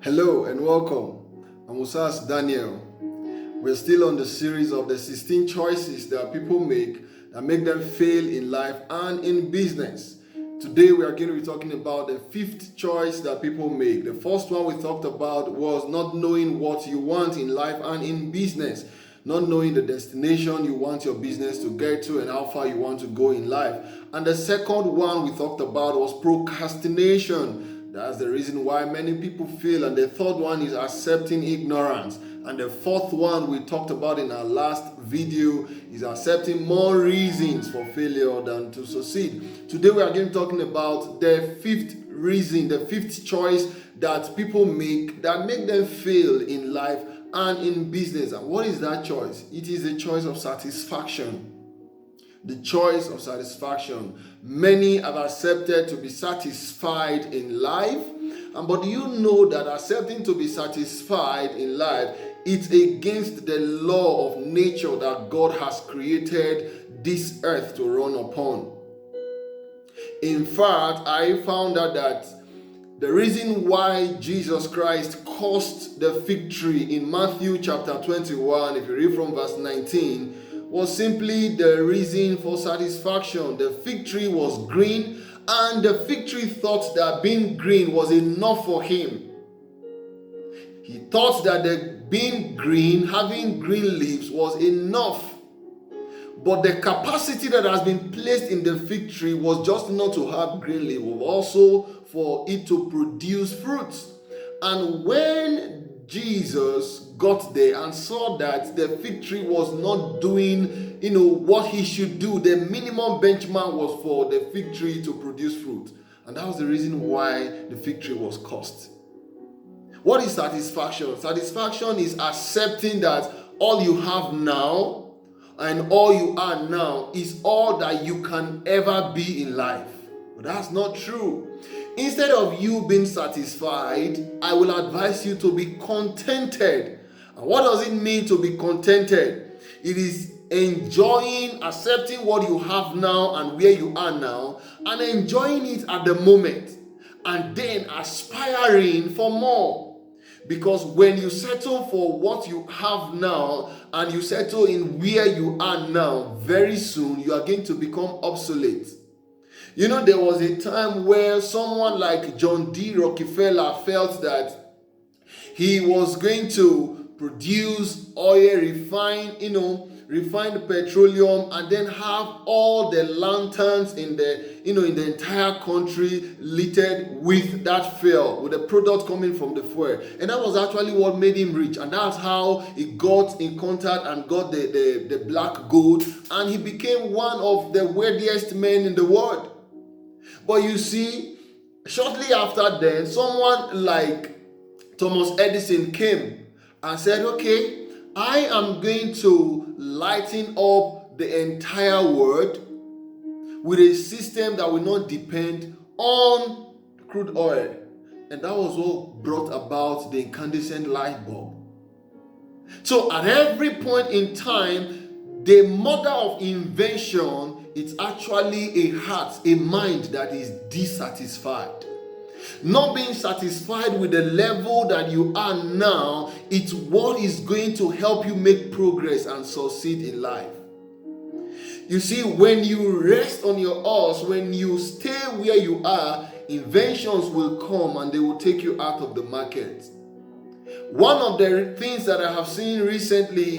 Hello and welcome. I'm Osas-Daniel. We're still on the series of the 16 choices that people make that make them fail in life and in business. Today we are going to be talking about the fifth choice that people make. The first one we talked about was not knowing what you want in life and in business. Not knowing the destination you want your business to get to and how far you want to go in life. And the second one we talked about was procrastination. That's the reason why many people fail. And the third one is accepting ignorance. And the fourth one we talked about in our last video is accepting more reasons for failure than to succeed. Today we are going to be talking about the fifth reason, the fifth choice that people make that make them fail in life and in business. And what is that choice? It is the choice of satisfaction. The choice of satisfaction. Many have accepted to be satisfied in life, but do you know that accepting to be satisfied in life is against the law of nature that God has created this earth to run upon? In fact, I found out that the reason why Jesus Christ cursed the fig tree in Matthew chapter 21, if you read from verse 19, was simply the reason for satisfaction. The fig tree was green, and the fig tree thought that being green was enough for him. He thought that the being green, having green leaves, was enough. But the capacity that has been placed in the fig tree was just not to have green leaves, but also for it to produce fruits. And when Jesus got there and saw that the fig tree was not doing, what he should do, the minimum benchmark was for the fig tree to produce fruit. And that was the reason why the fig tree was cursed. What is satisfaction? Satisfaction is accepting that all you have now and all you are now is all that you can ever be in life. But that's not true. Instead of you being satisfied, I will advise you to be contented. And what does it mean to be contented? It is enjoying, accepting what you have now and where you are now, and enjoying it at the moment, and then aspiring for more. Because when you settle for what you have now and you settle in where you are now, very soon you are going to become obsolete. There was a time where someone like John D. Rockefeller felt that he was going to produce oil, refined petroleum, and then have all the lanterns in the entire country littered with that fuel, with the product coming from the fuel. And that was actually what made him rich. And that's how he got in contact and got the black gold. And he became one of the wealthiest men in the world. But you see, shortly after then, someone like Thomas Edison came and said, okay, I am going to lighten up the entire world with a system that will not depend on crude oil. And that was what brought about the incandescent light bulb. So at every point in time, the mother of invention, it's actually a heart, a mind that is dissatisfied. Not being satisfied with the level that you are now, it's what is going to help you make progress and succeed in life. You see, when you rest on your horse, when you stay where you are, inventions will come and they will take you out of the market. One of the things that I have seen recently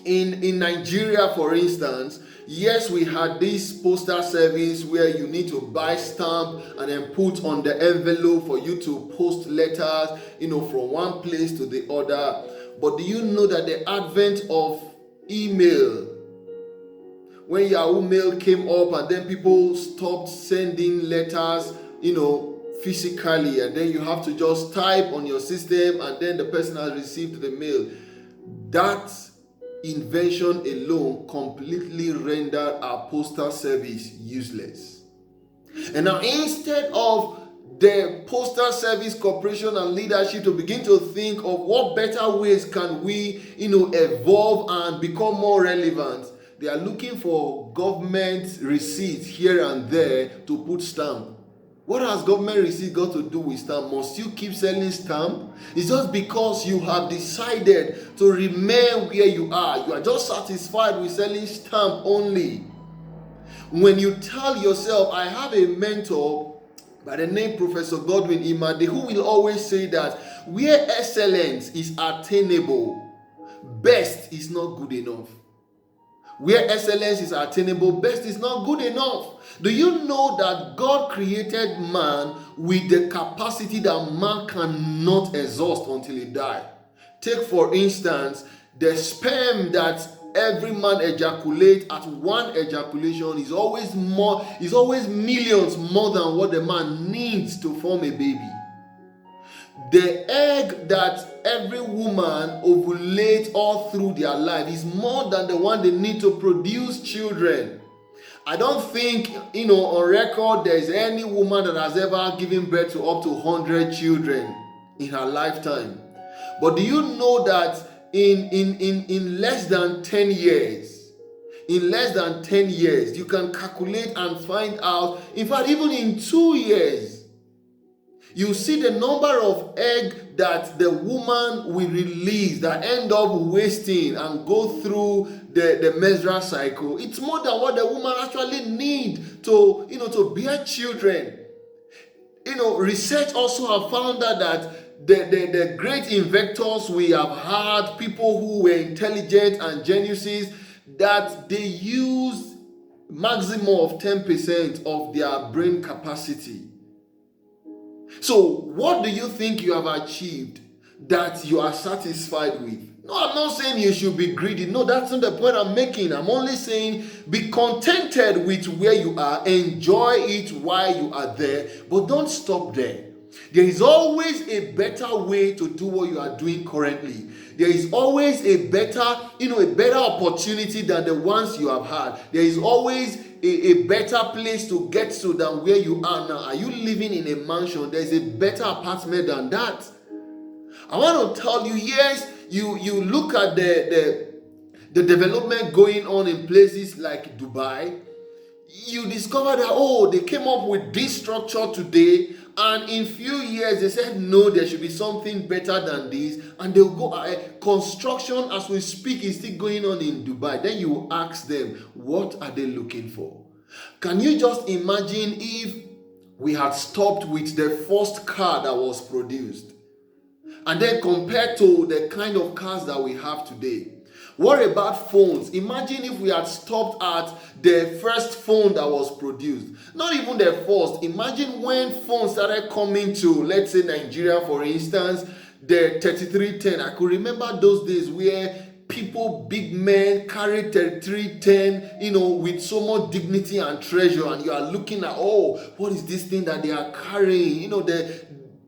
in Nigeria, for instance, yes, we had this postal service where you need to buy stamp and then put on the envelope for you to post letters, from one place to the other. But do you know that the advent of email, when Yahoo Mail came up and then people stopped sending letters, physically, and then you have to just type on your system and then the person has received the mail. That invention alone completely rendered our postal service useless. And now instead of the Postal Service Corporation and leadership to begin to think of what better ways can we, evolve and become more relevant, they are looking for government receipts here and there to put stamp. What has government receipt got to do with stamp? Must you keep selling stamp? It's just because you have decided to remain where you are. You are just satisfied with selling stamp only. When you tell yourself, I have a mentor by the name Professor Godwin Imade, who will always say that where excellence is attainable, best is not good enough. Where excellence is attainable, best is not good enough. Do you know that God created man with the capacity that man cannot exhaust until he dies? Take for instance, the sperm that every man ejaculates at one ejaculation is always millions more than what the man needs to form a baby. The egg that every woman ovulates all through their life is more than the one they need to produce children. I don't think, on record, there's any woman that has ever given birth to up to 100 children in her lifetime. But do you know that in less than 10 years, you can calculate and find out, in fact, even in 2 years, you see the number of egg that the woman will release that end up wasting and go through the menstrual cycle. It's more than what the woman actually needs to bear children. Research also have found out that the great inventors we have had, people who were intelligent and geniuses, that they use maximum of 10% of their brain capacity. So, what do you think you have achieved that you are satisfied with? No, I'm not saying you should be greedy. No, that's not the point I'm making. I'm only saying be contented with where you are. Enjoy it while you are there, but don't stop there. There is always a better way to do what you are doing currently. There is always a better opportunity than the ones you have had. There is always a better place to get to than where you are now. Are you living in a mansion? There is a better apartment than that. I want to tell you, yes, you look at the development going on in places like Dubai. You discover that, they came up with this structure today, and in few years they said no, there should be something better than this, and they'll go ahead. Construction as we speak is still going on in Dubai. Then you ask them, what are they looking for? Can you just imagine if we had stopped with the first car that was produced, and then compared to the kind of cars that we have today? What about phones? Imagine if we had stopped at the first phone that was produced. Not even the first. Imagine when phones started coming to, let's say, Nigeria, for instance, the 3310. I could remember those days where people, big men, carried 3310, with so much dignity and treasure. And you are looking at, what is this thing that they are carrying? The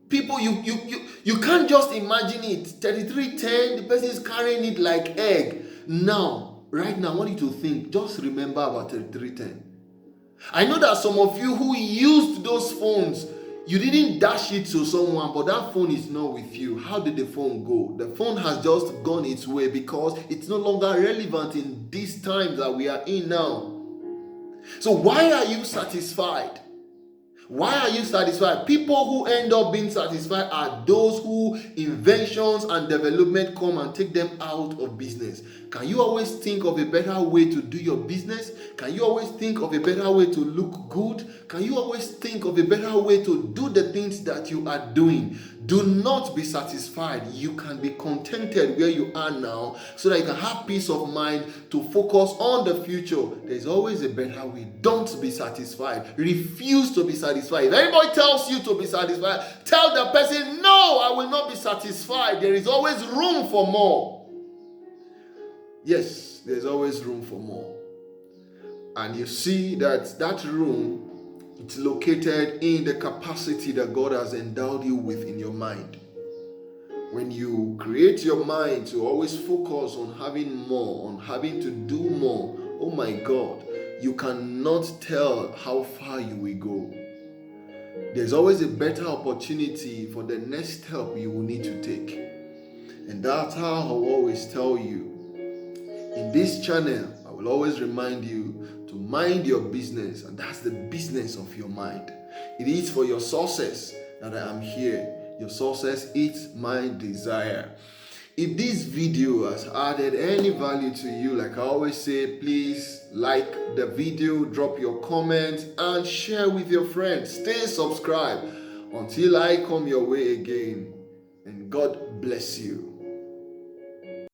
people, you can't just imagine it. 3310, the person is carrying it like egg. Now, right now, I want you to think, just remember about 3310. I know that some of you who used those phones, you didn't dash it to someone, but that phone is not with you. How did the phone go? The phone has just gone its way because it's no longer relevant in these times that we are in now. So why are you satisfied? Why are you satisfied? People who end up being satisfied are those who inventions and development come and take them out of business. Can you always think of a better way to do your business? Can you always think of a better way to look good? Can you always think of a better way to do the things that you are doing? Do not be satisfied. You can be contented where you are now so that you can have peace of mind to focus on the future. There's always a better way. Don't be satisfied. Refuse to be satisfied. If anybody tells you to be satisfied, tell the person, no, I will not be satisfied. There is always room for more. Yes, there's always room for more. And you see that room, it's located in the capacity that God has endowed you with in your mind. When you create your mind to always focus on having more, on having to do more, oh my God, you cannot tell how far you will go. There's always a better opportunity for the next step you will need to take. And that's how I will always tell you. In this channel, I will always remind you to mind your business, and that's the business of your mind. It is for your success that I am here. Your success is my desire. If this video has added any value to you, like I always say, please like the video, drop your comment, and share with your friends. Stay subscribed until I come your way again. And God bless you.